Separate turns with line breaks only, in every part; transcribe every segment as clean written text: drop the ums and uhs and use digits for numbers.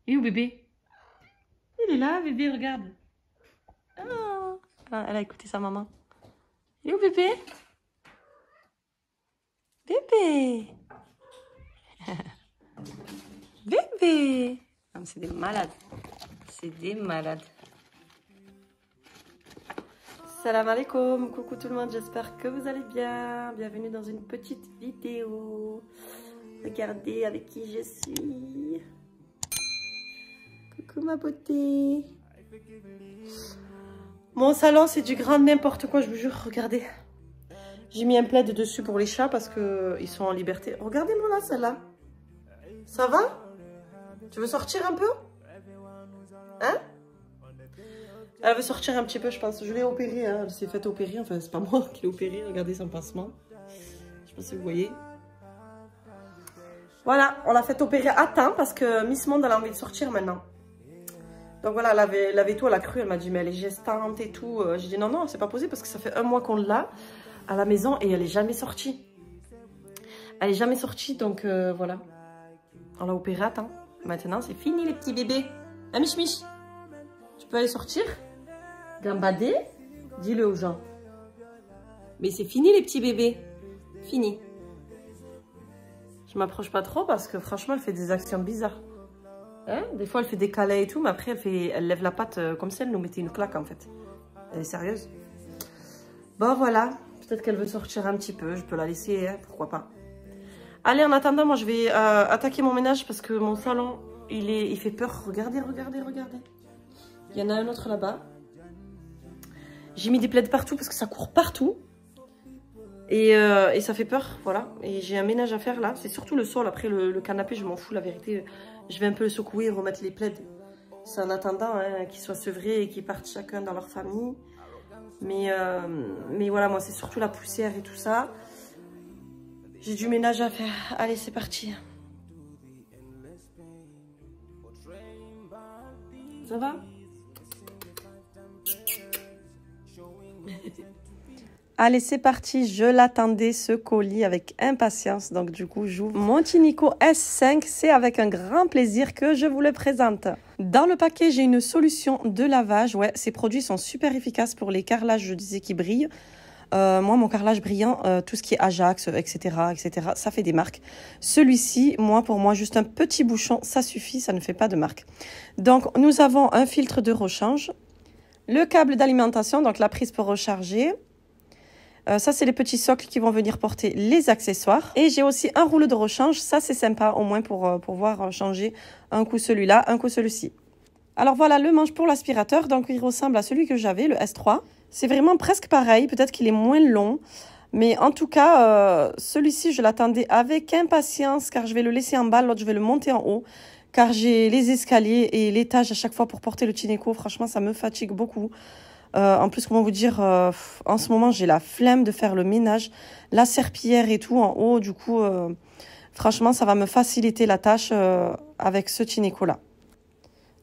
Il est où bébé? Il est là, bébé, regarde. Oh. Ah, elle a écouté sa maman. Il est où bébé? Bébé. Bébé. Ah, c'est des malades. C'est des malades. Salam alaikum, coucou tout le monde, j'espère que vous allez bien. Bienvenue dans une petite vidéo. Regardez avec qui je suis. Coucou ma beauté. Mon salon c'est du grand n'importe quoi, je vous jure, regardez. J'ai mis un plaid dessus pour les chats parce qu'ils sont en liberté. Regardez-moi là, celle-là. Ça va? Tu veux sortir un peu? Hein? Elle veut sortir un petit peu, je pense. Je l'ai opérée, hein. Elle s'est faite opérer. Enfin, c'est pas moi qui l'ai opérée. Regardez son pansement. Je sais pas si vous voyez. Voilà, on l'a fait opérer à temps parce que Miss Monde, elle a envie de sortir maintenant. Donc voilà, elle avait tout, elle a cru. Elle m'a dit, mais elle est gestante et tout. J'ai dit, non, non, c'est pas possible parce que ça fait 1 mois qu'on l'a à la maison et elle est jamais sortie. Elle est jamais sortie, donc voilà. On l'a opérée à temps. Maintenant, c'est fini les petits bébés. Hein, Mich Mich? Tu peux aller sortir? Gambader? Dis-le aux gens. Mais c'est fini les petits bébés. Fini. Je m'approche pas trop parce que franchement, elle fait des actions bizarres. Hein? Des fois, elle fait des câlins et tout, mais après, elle lève la patte comme si elle nous mettait une claque en fait. Elle est sérieuse. Bon, voilà. Peut-être qu'elle veut sortir un petit peu. Je peux la laisser, hein, pourquoi pas. Allez, en attendant, moi, je vais attaquer mon ménage parce que mon salon, il fait peur. Regardez, regardez, regardez. Il y en a un autre là-bas. J'ai mis des plaids partout parce que ça court partout. Et ça fait peur, voilà. Et j'ai un ménage à faire là. C'est surtout le sol. Après, le canapé, je m'en fous, la vérité. Je vais un peu le secouer et remettre les plaids. C'est en attendant hein, qu'ils soient sevrés et qu'ils partent chacun dans leur famille. Mais voilà, moi, c'est surtout la poussière et tout ça. J'ai du ménage à faire. Allez, c'est parti. Ça va? Allez, c'est parti. Je l'attendais, ce colis, avec impatience. Donc, du coup, j'ouvre mon Tinico S5. C'est avec un grand plaisir que je vous le présente. Dans le paquet, j'ai une solution de lavage. Ouais, ces produits sont super efficaces pour les carrelages, je disais, qui brillent. Moi, mon carrelage brillant, tout ce qui est Ajax, etc., ça fait des marques. Celui-ci, pour moi, juste un petit bouchon, ça suffit, ça ne fait pas de marque. Donc, nous avons un filtre de rechange, le câble d'alimentation, donc la prise pour recharger. Ça, c'est les petits socles qui vont venir porter les accessoires. Et j'ai aussi un rouleau de rechange. Ça, c'est sympa, au moins pour pouvoir changer un coup celui-là, un coup celui-ci. Alors voilà, le manche pour l'aspirateur. Donc, il ressemble à celui que j'avais, le S3. C'est vraiment presque pareil. Peut-être qu'il est moins long. Mais en tout cas, celui-ci, je l'attendais avec impatience car je vais le laisser en bas. L'autre, je vais le monter en haut. Car j'ai les escaliers et l'étage à chaque fois pour porter le Tinico. Franchement, ça me fatigue beaucoup. En plus, comment vous dire, en ce moment, j'ai la flemme de faire le ménage, la serpillière et tout en haut. Du coup, franchement, ça va me faciliter la tâche avec ce Tinico-là.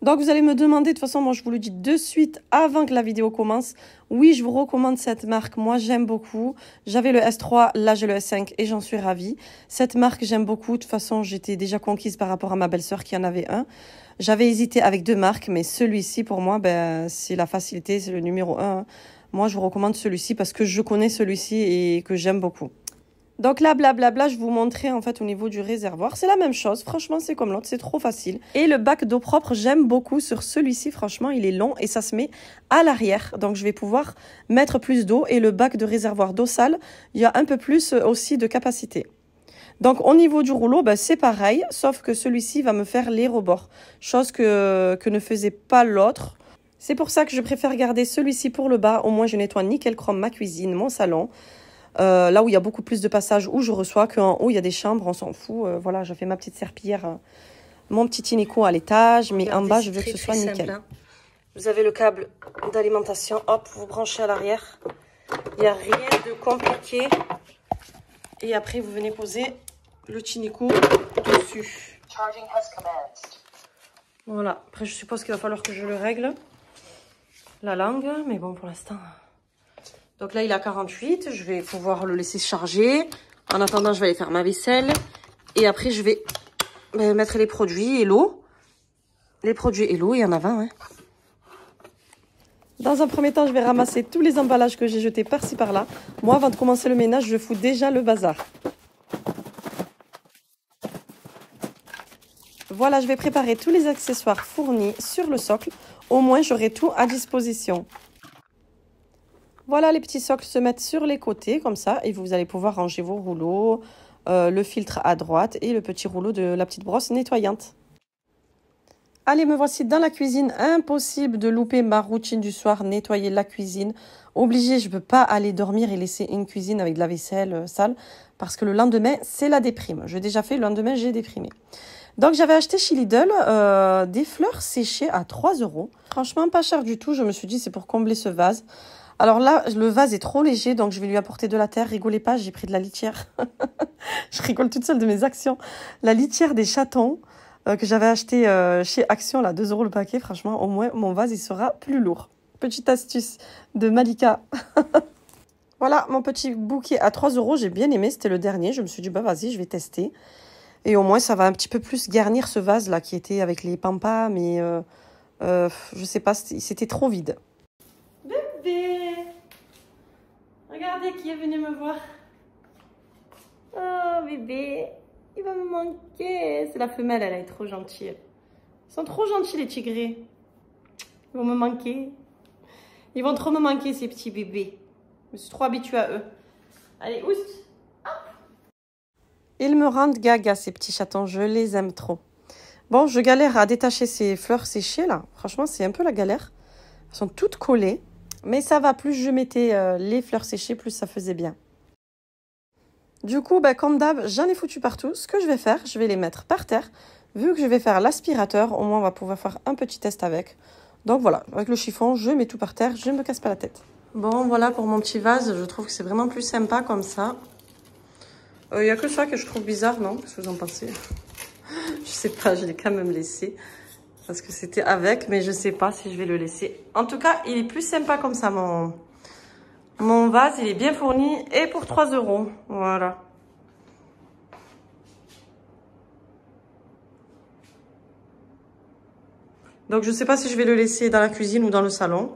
Donc, vous allez me demander, de toute façon, moi, je vous le dis de suite avant que la vidéo commence. Oui, je vous recommande cette marque. Moi, j'aime beaucoup. J'avais le S3, là, j'ai le S5 et j'en suis ravie. Cette marque, j'aime beaucoup. De toute façon, j'étais déjà conquise par rapport à ma belle-sœur qui en avait un. J'avais hésité avec 2 marques, mais celui-ci, pour moi, c'est la facilité, c'est le numéro 1. Moi, je vous recommande celui-ci parce que je connais celui-ci et que j'aime beaucoup. Donc là, blablabla, je vous montrais en fait au niveau du réservoir. C'est la même chose, franchement, c'est comme l'autre, c'est trop facile. Et le bac d'eau propre, j'aime beaucoup sur celui-ci, franchement, il est long et ça se met à l'arrière. Donc je vais pouvoir mettre plus d'eau et le bac de réservoir d'eau sale, il y a un peu plus aussi de capacité. Donc au niveau du rouleau, c'est pareil, sauf que celui-ci va me faire les rebords, chose que ne faisait pas l'autre. C'est pour ça que je préfère garder celui-ci pour le bas, au moins je nettoie nickel chrome ma cuisine, mon salon. Là où il y a beaucoup plus de passages où je reçois qu'en haut il y a des chambres, on s'en fout. Voilà, je fais ma petite serpillière, mon petit Tinico à l'étage, mais regardez, en bas je veux que ce soit nickel. Simple, hein. Vous avez le câble d'alimentation, hop, vous branchez à l'arrière. Il n'y a rien de compliqué. Et après vous venez poser le Tinico dessus. Voilà, après je suppose qu'il va falloir que je le règle, la langue, mais bon pour l'instant... Donc là, il est à 48. Je vais pouvoir le laisser charger. En attendant, je vais aller faire ma vaisselle. Et après, je vais mettre les produits et l'eau. Les produits Hello, il y en a 20, hein. Dans un premier temps, je vais ramasser tous les emballages que j'ai jetés par-ci par-là. Moi, avant de commencer le ménage, je fous déjà le bazar. Voilà, je vais préparer tous les accessoires fournis sur le socle. Au moins, j'aurai tout à disposition. Voilà, les petits socles se mettent sur les côtés, comme ça. Et vous allez pouvoir ranger vos rouleaux, le filtre à droite et le petit rouleau de la petite brosse nettoyante. Allez, me voici dans la cuisine. Impossible de louper ma routine du soir, nettoyer la cuisine. Obligé, je ne peux pas aller dormir et laisser une cuisine avec de la vaisselle sale. Parce que le lendemain, c'est la déprime. J'ai déjà fait, le lendemain, j'ai déprimé. Donc, j'avais acheté chez Lidl des fleurs séchées à 3 €. Franchement, pas cher du tout. Je me suis dit, c'est pour combler ce vase. Alors là, le vase est trop léger, donc je vais lui apporter de la terre. Rigolez pas, j'ai pris de la litière. Je rigole toute seule de mes actions. La litière des chatons que j'avais acheté chez Action, là, 2 € le paquet. Franchement, au moins, mon vase, il sera plus lourd. Petite astuce de Malika. Voilà, mon petit bouquet à 3 €. J'ai bien aimé, c'était le dernier. Je me suis dit, bah vas-y, je vais tester. Et au moins, ça va un petit peu plus garnir ce vase-là qui était avec les pampas. Mais je sais pas, c'était trop vide. Bébé! Regardez qui est venu me voir. Oh, bébé! Il va me manquer. C'est la femelle, elle est trop gentille. Ils sont trop gentils, les tigrés. Ils vont me manquer. Ils vont trop me manquer, ces petits bébés. Je suis trop habituée à eux. Allez, oust! Ils me rendent gaga, ces petits chatons. Je les aime trop. Bon, je galère à détacher ces fleurs séchées, là. Franchement, c'est un peu la galère. Elles sont toutes collées. Mais ça va, plus je mettais les fleurs séchées, plus ça faisait bien. Du coup, comme d'hab, j'en ai foutu partout. Ce que je vais faire, je vais les mettre par terre. Vu que je vais faire l'aspirateur, au moins on va pouvoir faire un petit test avec. Donc voilà, avec le chiffon, je mets tout par terre, je ne me casse pas la tête. Bon, voilà pour mon petit vase. Je trouve que c'est vraiment plus sympa comme ça. Il n'y a que ça que je trouve bizarre, non? Qu'est-ce que vous en pensez? Je sais pas, je l'ai quand même laissé. Parce que c'était avec, mais je sais pas si je vais le laisser. En tout cas, il est plus sympa comme ça, mon vase. Il est bien fourni et pour 3 €. Voilà. Donc, je sais pas si je vais le laisser dans la cuisine ou dans le salon.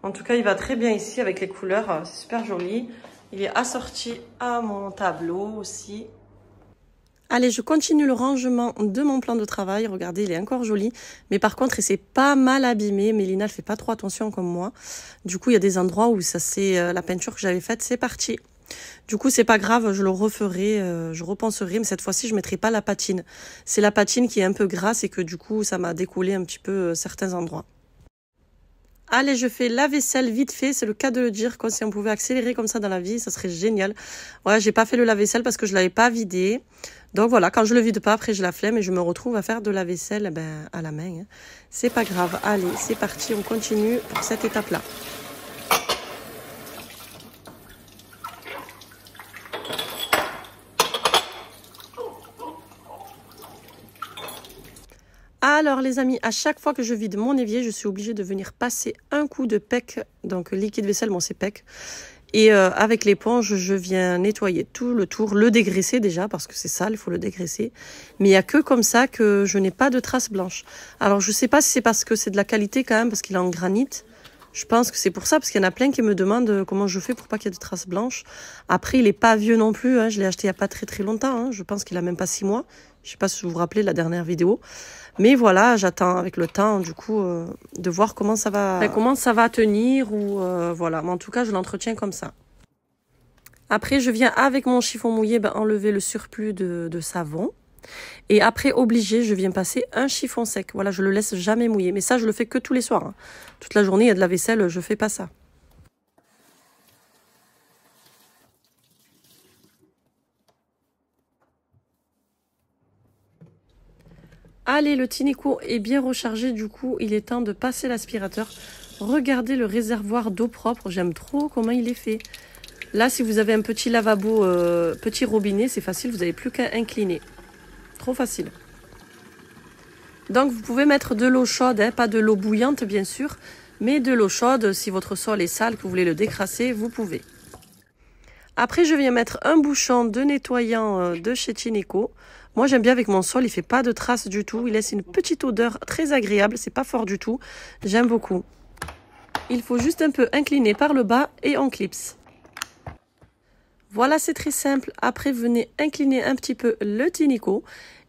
En tout cas, il va très bien ici avec les couleurs. C'est super joli. Il est assorti à mon tableau aussi. Allez, je continue le rangement de mon plan de travail. Regardez, il est encore joli. Mais par contre, il s'est pas mal abîmé. Mélina, elle fait pas trop attention comme moi. Du coup, il y a des endroits où ça c'est la peinture que j'avais faite, c'est parti. Du coup, c'est pas grave, je le referai, je repenserai. Mais cette fois-ci, je mettrai pas la patine. C'est la patine qui est un peu grasse et que du coup, ça m'a décollé un petit peu certains endroits. Allez, je fais la vaisselle vite fait, c'est le cas de le dire. Quand si on pouvait accélérer comme ça dans la vie, ça serait génial. Ouais, j'ai pas fait le lave-vaisselle parce que je l'avais pas vidé. Donc voilà, quand je le vide pas, après je la flemme et je me retrouve à faire de la vaisselle à la main. Hein. C'est pas grave. Allez, c'est parti, on continue pour cette étape-là. Alors les amis, à chaque fois que je vide mon évier, je suis obligée de venir passer un coup de PEC, donc liquide vaisselle, bon c'est PEC. Et avec l'éponge, je viens nettoyer tout le tour, le dégraisser déjà, parce que c'est sale, il faut le dégraisser. Mais il n'y a que comme ça que je n'ai pas de traces blanches. Alors je ne sais pas si c'est parce que c'est de la qualité quand même, parce qu'il est en granit. Je pense que c'est pour ça, parce qu'il y en a plein qui me demandent comment je fais pour pas qu'il y ait de traces blanches. Après, il n'est pas vieux non plus, hein. Je l'ai acheté il n'y a pas très longtemps, hein. Je pense qu'il a même pas 6 mois. Je ne sais pas si vous vous rappelez de la dernière vidéo. Mais voilà, j'attends avec le temps, du coup, de voir comment ça va tenir. Ou voilà. Mais en tout cas, je l'entretiens comme ça. Après, je viens avec mon chiffon mouillé enlever le surplus de savon. Et après, obligé, je viens passer un chiffon sec. Voilà, je le laisse jamais mouiller. Mais ça, je le fais que tous les soirs. Hein. Toute la journée, il y a de la vaisselle, je fais pas ça. Allez, le Tineco est bien rechargé. Du coup, il est temps de passer l'aspirateur. Regardez le réservoir d'eau propre. J'aime trop comment il est fait. Là, si vous avez un petit lavabo, petit robinet, c'est facile. Vous n'avez plus qu'à incliner. Trop facile. Donc, vous pouvez mettre de l'eau chaude, hein, pas de l'eau bouillante, bien sûr, mais de l'eau chaude. Si votre sol est sale, que vous voulez le décrasser, vous pouvez. Après, je viens mettre un bouchon de nettoyant de chez Tineco. Moi, j'aime bien avec mon sol, il fait pas de traces du tout. Il laisse une petite odeur très agréable, c'est pas fort du tout. J'aime beaucoup. Il faut juste un peu incliner par le bas et on clipse. Voilà, c'est très simple. Après, venez incliner un petit peu le tinico.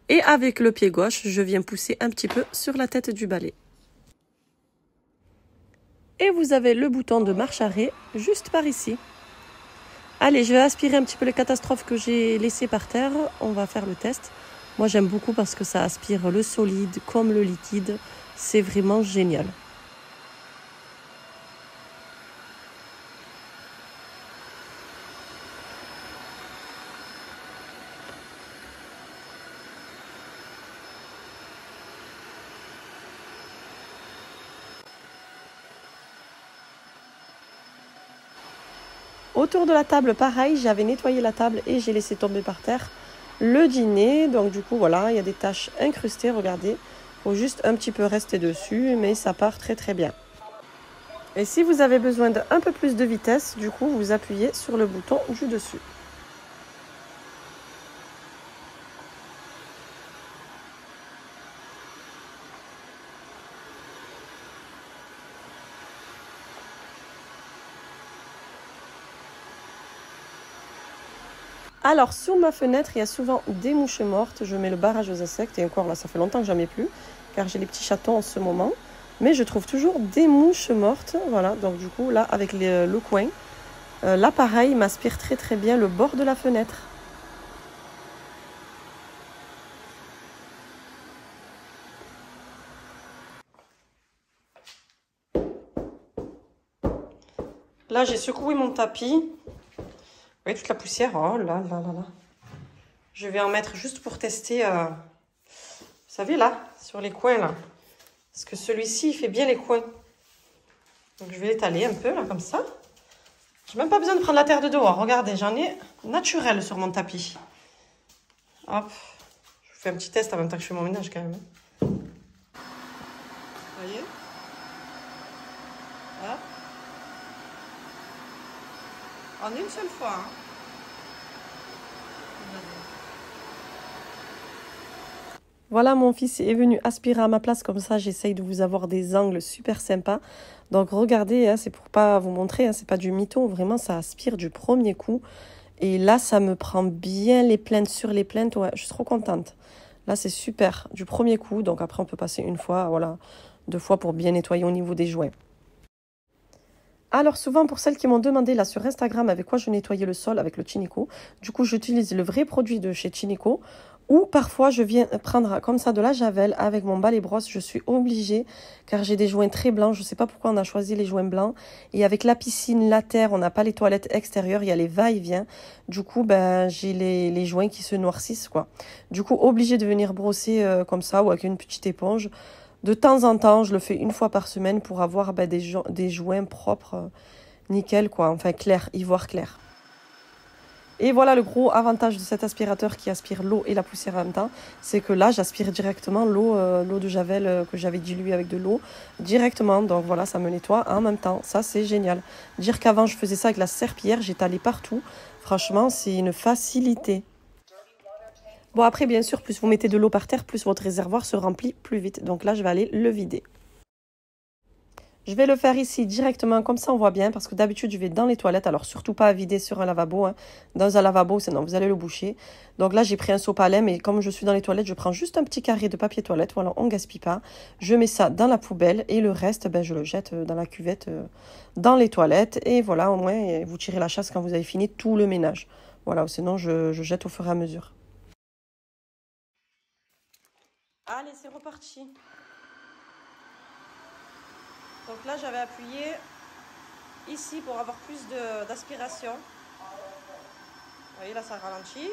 Et avec le pied gauche, je viens pousser un petit peu sur la tête du balai. Et vous avez le bouton de marche arrêt juste par ici. Allez, je vais aspirer un petit peu les catastrophes que j'ai laissées par terre. On va faire le test. Moi, j'aime beaucoup parce que ça aspire le solide comme le liquide. C'est vraiment génial. Autour de la table, pareil, j'avais nettoyé la table et j'ai laissé tomber par terre le dîner. Donc du coup, voilà, il y a des taches incrustées, regardez. Il faut juste un petit peu rester dessus, mais ça part très très bien. Et si vous avez besoin d'un peu plus de vitesse, du coup, vous appuyez sur le bouton du dessus. Alors, sur ma fenêtre, il y a souvent des mouches mortes. Je mets le barrage aux insectes. Et encore là, ça fait longtemps que j'en mets plus, car j'ai les petits chatons en ce moment. Mais je trouve toujours des mouches mortes. Voilà, donc du coup, là, avec le coin, l'appareil m'aspire très très bien le bord de la fenêtre. Là, j'ai secoué mon tapis. Vous voyez toute la poussière. Oh là là là là. Je vais en mettre juste pour tester. Vous savez là, sur les coins là. Parce que celui-ci, il fait bien les coins. Donc je vais l'étaler un peu là, comme ça. J'ai même pas besoin de prendre la terre de dehors. Regardez, j'en ai naturel sur mon tapis. Hop. Je vous fais un petit test en même temps que je fais mon ménage quand même. Vous voyez? Hop. En une seule fois. Hein. Voilà, mon fils est venu aspirer à ma place, comme ça j'essaye de vous avoir des angles super sympas. Donc regardez, hein, c'est pour pas vous montrer, hein, c'est pas du mytho, vraiment ça aspire du premier coup. Et là, ça me prend bien les plaintes sur les plaintes, ouais, je suis trop contente. Là, c'est super, du premier coup, donc après on peut passer une fois, voilà, 2 fois pour bien nettoyer au niveau des joints. Alors souvent, pour celles qui m'ont demandé là sur Instagram avec quoi je nettoyais le sol avec le Tinico, du coup j'utilise le vrai produit de chez Tinico. Ou parfois, je viens prendre comme ça de la javel avec mon balai brosse. Je suis obligée car j'ai des joints très blancs. Je ne sais pas pourquoi on a choisi les joints blancs. Et avec la piscine, la terre, on n'a pas les toilettes extérieures. Il y a les va-et-vient. Du coup, ben, j'ai les joints qui se noircissent, quoi. Du coup, obligée de venir brosser comme ça ou avec une petite éponge. De temps en temps, je le fais une fois par semaine pour avoir ben, des joints propres, nickel, quoi. Enfin, clair, ivoire clair. Et voilà le gros avantage de cet aspirateur qui aspire l'eau et la poussière en même temps, c'est que là j'aspire directement l'eau de javel que j'avais diluée avec de l'eau directement. Donc voilà, ça me nettoie en même temps. Ça c'est génial. Dire qu'avant je faisais ça avec la serpillière, j'étalais partout. Franchement, c'est une facilité. Bon après bien sûr, plus vous mettez de l'eau par terre, plus votre réservoir se remplit plus vite. Donc là je vais aller le vider. Je vais le faire ici directement, comme ça on voit bien, parce que d'habitude je vais dans les toilettes, alors surtout pas à vider sur un lavabo, hein. Dans un lavabo, sinon vous allez le boucher. Donc là j'ai pris un sopalin, mais comme je suis dans les toilettes, je prends juste un petit carré de papier toilette, voilà, on gaspille pas. Je mets ça dans la poubelle et le reste, ben, je le jette dans la cuvette, dans les toilettes. Et voilà, au moins vous tirez la chasse quand vous avez fini tout le ménage. Voilà, sinon je jette au fur et à mesure. Allez, c'est reparti. Donc là, j'avais appuyé ici pour avoir plus d'aspiration. Vous voyez, là, ça ralentit.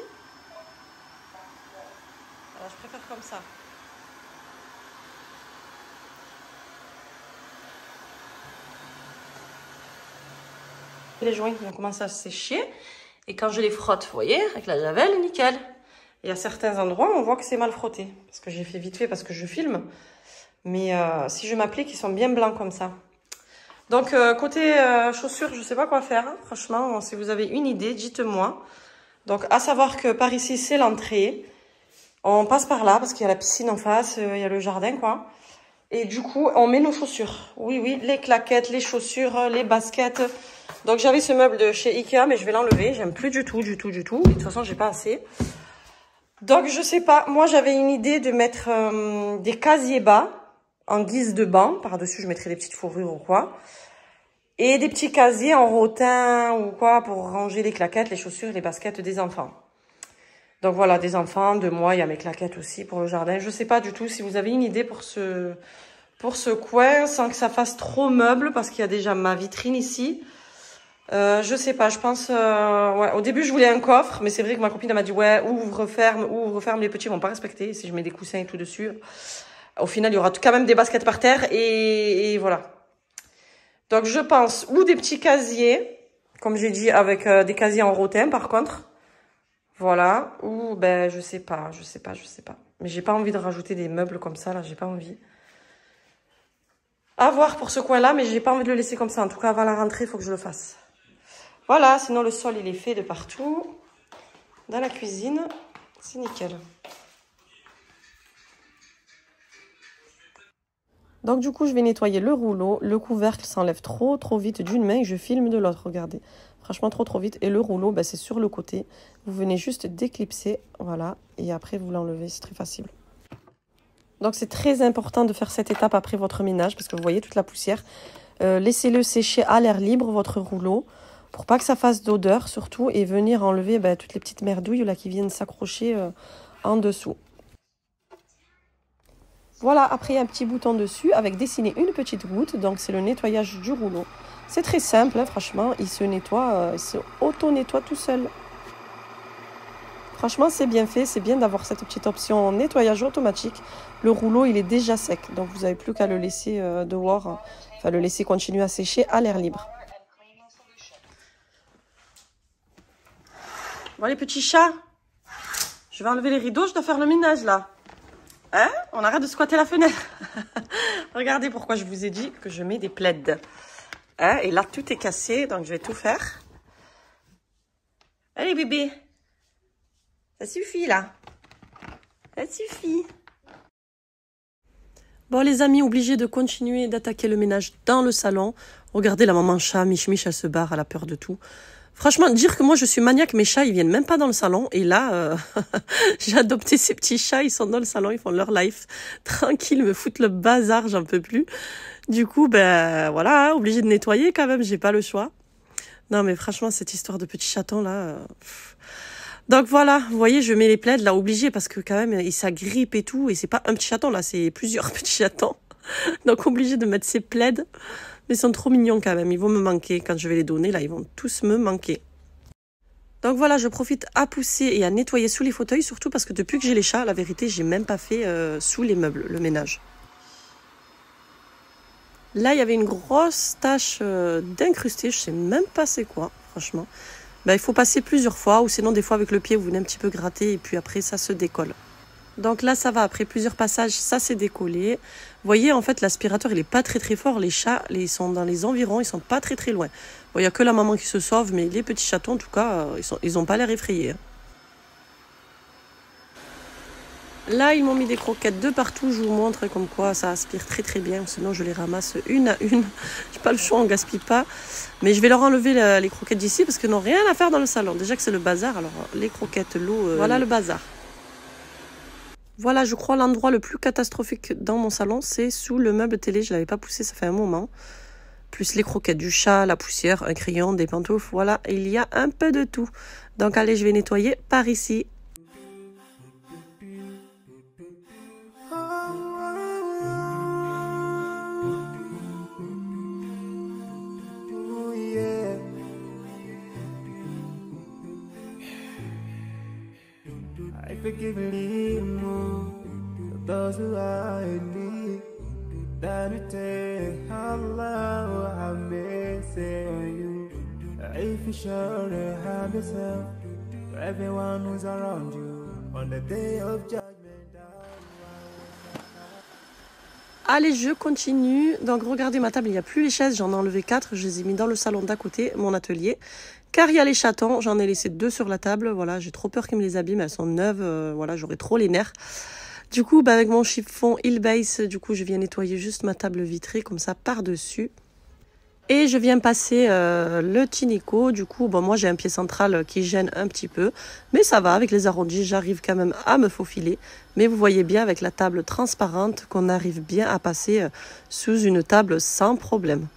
Alors, je préfère comme ça. Les joints qui vont commencer à sécher. Et quand je les frotte, vous voyez, avec la javel, nickel. Et à certains endroits, on voit que c'est mal frotté. Parce que j'ai fait vite fait, parce que je filme. Mais si je m'applique, ils sont bien blancs comme ça. Donc, côté chaussures, je ne sais pas quoi faire. Hein. Franchement, si vous avez une idée, dites-moi. Donc, à savoir que par ici, c'est l'entrée. On passe par là parce qu'il y a la piscine en face, il y a le jardin quoi. Et du coup, on met nos chaussures. Oui, oui, les claquettes, les chaussures, les baskets. Donc j'avais ce meuble de chez Ikea, mais je vais l'enlever. J'aime plus du tout, du tout, du tout. Et de toute façon, j'ai pas assez. Donc je sais pas, moi j'avais une idée de mettre des casiers bas en guise de banc. Par-dessus, je mettrais des petites fourrures ou quoi. Et des petits casiers en rotin ou quoi pour ranger les claquettes, les chaussures, les baskets des enfants. Donc voilà, des enfants, de moi, il y a mes claquettes aussi pour le jardin. Je sais pas du tout si vous avez une idée pour ce coin sans que ça fasse trop meuble parce qu'il y a déjà ma vitrine ici. Je sais pas, je pense... ouais, au début, je voulais un coffre, mais c'est vrai que ma copine m'a dit ouais, ouvre, ferme, les petits vont pas respecter si je mets des coussins et tout dessus. Au final, il y aura quand même des baskets par terre et voilà. Donc je pense ou des petits casiers, comme j'ai dit, avec des casiers en rotin par contre. Voilà, ou ben je sais pas. Mais j'ai pas envie de rajouter des meubles comme ça, là, j'ai pas envie. À voir pour ce coin-là, mais j'ai pas envie de le laisser comme ça. En tout cas, avant la rentrée, il faut que je le fasse. Voilà, sinon le sol, il est fait de partout. Dans la cuisine, c'est nickel. Donc du coup, je vais nettoyer le rouleau. Le couvercle s'enlève trop vite d'une main et je filme de l'autre, regardez. Franchement, trop vite. Et le rouleau, ben, c'est sur le côté. Vous venez juste d'éclipser, voilà. Et après, vous l'enlevez, c'est très facile. Donc c'est très important de faire cette étape après votre ménage parce que vous voyez toute la poussière. Laissez-le sécher à l'air libre, votre rouleau, pour pas que ça fasse d'odeur surtout. Et venir enlever ben, toutes les petites merdouilles là qui viennent s'accrocher en dessous. Voilà, après il y a un petit bouton dessus avec dessiné une petite goutte. Donc c'est le nettoyage du rouleau. C'est très simple, hein, franchement, il se nettoie, il se auto-nettoie tout seul. Franchement, c'est bien fait, c'est bien d'avoir cette petite option nettoyage automatique. Le rouleau, il est déjà sec, donc vous n'avez plus qu'à le laisser dehors, enfin le laisser continuer à sécher à l'air libre. Bon, les petits chats, je vais enlever les rideaux, je dois faire le ménage là. Hein? On arrête de squatter la fenêtre. Regardez pourquoi je vous ai dit que je mets des plaids. Hein? Et là, tout est cassé, donc je vais tout faire. Allez, bébé. Ça suffit, là. Ça suffit. Bon, les amis, obligés de continuer d'attaquer le ménage dans le salon. Regardez la maman chat, Mich, elle se barre, elle a peur de tout. Franchement, dire que moi, je suis maniaque, mes chats, ils viennent même pas dans le salon. Et là, j'ai adopté ces petits chats, ils sont dans le salon, ils font leur life. Tranquille, ils me foutent le bazar, j'en peux plus. Du coup, ben voilà, obligé de nettoyer quand même, j'ai pas le choix. Non, mais franchement, cette histoire de petits chatons, là... Donc voilà, vous voyez, je mets les plaids là, obligé, parce que quand même, ça grippe et tout. Et c'est pas un petit chaton, là, c'est plusieurs petits chatons. Donc obligé de mettre ces plaids. Mais ils sont trop mignons quand même, ils vont me manquer. Quand je vais les donner, là, ils vont tous me manquer. Donc voilà, je profite à pousser et à nettoyer sous les fauteuils, surtout parce que depuis que j'ai les chats, la vérité, j'ai même pas fait sous les meubles, le ménage. Là, il y avait une grosse tache d'incrusté, je sais même pas c'est quoi, franchement. Ben, il faut passer plusieurs fois, ou sinon des fois avec le pied, vous venez un petit peu gratter et puis après ça se décolle. Donc là, ça va, après plusieurs passages, ça s'est décollé. Vous voyez, en fait, l'aspirateur, il est pas très fort. Les chats, ils sont dans les environs, ils sont pas très loin. Bon, il n'y a que la maman qui se sauve, mais les petits chatons, en tout cas, ils ont pas l'air effrayés. Là, ils m'ont mis des croquettes de partout. Je vous montre comme quoi ça aspire très bien. Sinon, je les ramasse une à une. J'ai pas le choix, on gaspille pas. Mais je vais leur enlever les croquettes d'ici parce qu'ils n'ont rien à faire dans le salon. Déjà que c'est le bazar. Alors, les croquettes, l'eau, voilà le bazar. Voilà, je crois l'endroit le plus catastrophique dans mon salon, c'est sous le meuble télé. Je l'avais pas poussé, ça fait un moment. Plus les croquettes du chat, la poussière, un crayon, des pantoufles. Voilà, il y a un peu de tout. Donc, allez, je vais nettoyer par ici.
Forgivingly move those who are in need. That it take Allah, I may say on you. If you sure to have yourself, to everyone who's around you on the day of judgment.
Allez, je continue. Donc, regardez ma table, il n'y a plus les chaises. J'en ai enlevé 4. Je les ai mis dans le salon d'à côté, mon atelier. Car il y a les chatons. J'en ai laissé 2 sur la table. Voilà, j'ai trop peur qu'ils me les abîment. Elles sont neuves. Voilà, j'aurais trop les nerfs. Du coup, avec mon chiffon Hillbase, du coup, je viens nettoyer juste ma table vitrée comme ça par-dessus. Et je viens passer le Tinico. Du coup, moi, j'ai un pied central qui gêne un petit peu. Mais ça va, avec les arrondis, j'arrive quand même à me faufiler. Mais vous voyez bien, avec la table transparente, qu'on arrive bien à passer sous une table sans problème.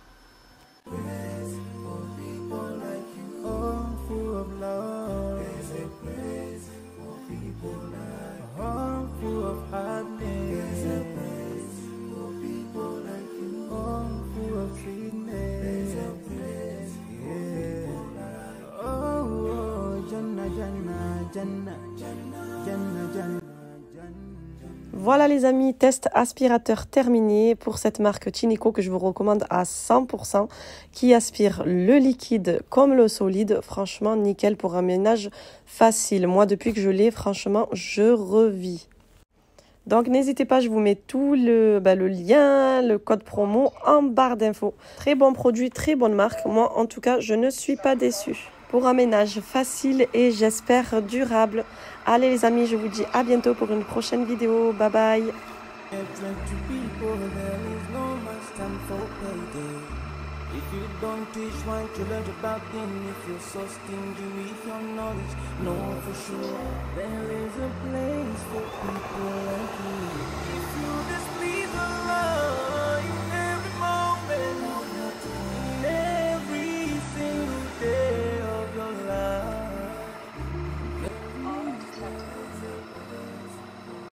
Voilà les amis, test aspirateur terminé pour cette marque Tinico que je vous recommande à 100%, qui aspire le liquide comme le solide. Franchement, nickel pour un ménage facile. Moi, depuis que je l'ai, franchement, je revis. Donc, n'hésitez pas, je vous mets tout le lien, le code promo en barre d'infos. Très bon produit, très bonne marque. Moi, en tout cas, je ne suis pas déçue. Pour un ménage facile et j'espère durable. Allez les amis, je vous dis à bientôt pour une prochaine vidéo. Bye bye.
If you don't teach one children about them, if you're so stingy with your knowledge, know for sure there is a place for people like you. If you just leave the love.